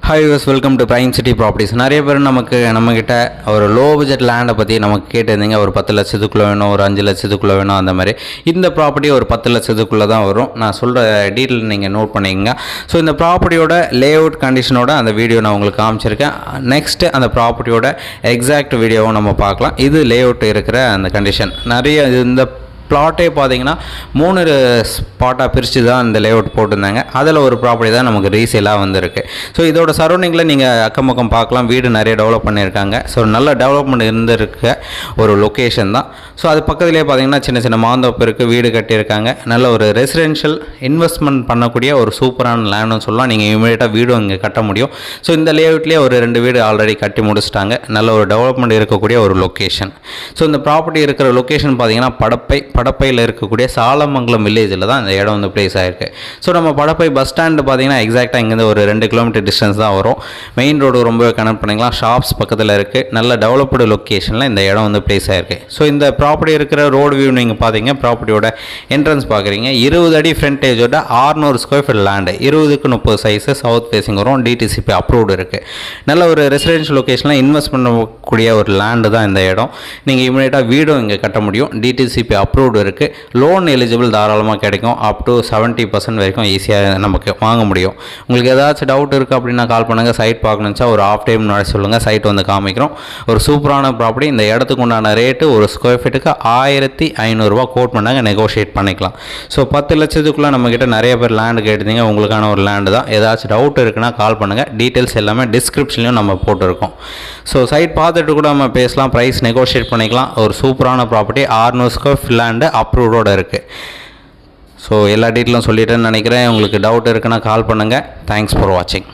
Hi use welcome to prime city properties. நிறைய பேர் நம்மக்கிட்ட ஒரு லோ பட்ஜெட் லேண்டை பற்றி நமக்கு கேட்டிருந்தீங்க. ஒரு 10 லட்சத்துக்குள்ளே வேணும், ஒரு 5 லட்சத்துக்குள்ளே வேணும், அந்த மாதிரி. இந்த ப்ராப்பர்ட்டி ஒரு 10 லட்சத்துக்குள்ளே தான் வரும். நான் சொல்கிற டீட்டெயில் நீங்கள் நோட் பண்ணிக்கங்க. ஸோ இந்த ப்ராப்பர்ட்டியோட லே அவுட் கண்டிஷனோட அந்த வீடியோ நான் உங்களுக்கு காமிச்சிருக்கேன். நெக்ஸ்ட்டு அந்த ப்ராப்பர்ட்டியோட எக்ஸாக்ட் வீடியோவும் நம்ம பார்க்கலாம். இது லே அவுட் இருக்கிற அந்த கண்டிஷன். நிறைய இந்த பிளாட்டே பார்த்தீங்கன்னா 3 ஸ்பாட்டாக பிரித்து தான் இந்த லேஅவுட் போட்டிருந்தாங்க. அதில் ஒரு ப்ராப்பர்ட்டி தான் நமக்கு ரீசேலாக வந்திருக்கு. ஸோ இதோட சரௌண்டிங்கில் நீங்கள் அக்கம் பக்கம் பார்க்கலாம். வீடு நிறைய டெவலப் பண்ணியிருக்காங்க. ஸோ நல்ல டெவலப்மெண்ட் இருந்திருக்க ஒரு லொக்கேஷன் தான். ஸோ அது பக்கத்துலேயே பார்த்தீங்கன்னா சின்ன சின்ன மாந்தோப்பு இருக்குது, வீடு கட்டியிருக்காங்க. நல்ல ஒரு ரெசிடென்ஷியல் இன்வெஸ்ட்மெண்ட் பண்ணக்கூடிய ஒரு சூப்பரான லேண்டுன்னு சொல்லலாம். நீங்கள் இமீடியட்டாக வீடும் இங்கே கட்ட முடியும். ஸோ இந்த லேஅவுட்லேயே ஒரு 2 வீடு ஆல்ரெடி கட்டி முடிச்சிட்டாங்க. நல்ல ஒரு டெவலப்மெண்ட் இருக்கக்கூடிய ஒரு லொக்கேஷன். ஸோ இந்த ப்ராப்பர்ட்டி இருக்கிற லொக்கேஷன் பார்த்தீங்கன்னா படப்பையில் இருக்கக்கூடிய சாலமங்கலம் வில்லேஜில் தான் இந்த இடம் வந்து பிளேஸ் ஆகிருக்கு. ஸோ நம்ம படப்பை பஸ் ஸ்டாண்டு பார்த்தீங்கன்னா எக்ஸாக்டாக இங்கேருந்து ஒரு 2 கிலோமீட்டர் டிஸ்டன்ஸ் தான் வரும். மெயின் ரோடு ரொம்பவே கனெக்ட் பண்ணிக்கலாம். ஷாப்ஸ் பக்கத்தில் இருக்குது. நல்ல டெவலப்டு லொக்கேஷனில் இந்த இடம் வந்து பிளேஸ் ஆகிருக்கு. ஸோ இந்த ப்ராப்பர்ட்டி இருக்கிற ரோடு வியூ நீங்கள் பார்த்தீங்க, ப்ராப்பர்ட்டியோட என்ட்ரன்ஸ் பார்க்குறீங்க. 20 அடி ஃப்ரண்டேஜோட 600 ஸ்கொயர் ஃபீட் லேண்டு, 20க்கு 30 சைஸு, சவுத் ஃபேஸிங் வரும். டிடிசிபி அப்ரூவ்டு இருக்குது. நல்ல ஒரு ரெசிடென்ஷியல் லொக்கேஷனில் இன்வெஸ்ட் பண்ணக்கூடிய ஒரு லேண்டு தான் இந்த இடம். நீங்கள் இமீடியட்டாக வீடும் இங்கே கட்ட முடியும். டிடிசிபி அப்ரூவ்டு இருக்குது. லோன் எலிஜிபிள் தாராளமாக கிடைக்கும். அப் டு 70% வரைக்கும் ஈஸியாக நமக்கு வாங்க முடியும். உங்களுக்கு ஏதாச்சும் டவுட் இருக்குது அப்படின்னா கால் பண்ணுங்கள். சைட் பார்க்கணுச்சா ஒரு ஆஃப் டைம் முன்னாடி சொல்லுங்கள். சைட் வந்து காமிக்கிறோம். ஒரு சூப்பரான ப்ராப்பர்ட்டி. இந்த இடத்துக்கு உண்டான ரேட்டு ஒரு ஸ்கொயர் ஃபீட்டுக்கு 1500 ரூபா கோட் பண்ணாங்க. நெகோஷியேட் பண்ணிக்கலாம். ஸோ 10 லட்சத்துக்குள்ளே நம்மக்கிட்ட நிறைய பேர் லேண்டு கேட்டிருந்தீங்க. உங்களுக்கான ஒரு லேண்டு தான். ஏதாச்சும் டவுட் இருக்குன்னா கால் பண்ணுங்கள். டீட்டெயில்ஸ் எல்லாமே டிஸ்கிரிப்ஷன்லையும் நம்ம போட்டிருக்கோம். ஸோ சைட் பார்த்துட்டு கூட நம்ம பேசலாம். ப்ரைஸ் நெகோஷியேட் பண்ணிக்கலாம். ஒரு சூப்பரான ப்ராப்பர்ட்டி, 600 ஸ்கொயர் ஃபீட் லேண்டு அப்ரூவ்டோடு இருக்குது. ஸோ எல்லா டீட்டெயிலும் சொல்லிட்டேன்னு நினைக்கிறேன். உங்களுக்கு டவுட் இருக்குன்னா கால் பண்ணுங்கள். தேங்க்ஸ் ஃபார் வாட்சிங்.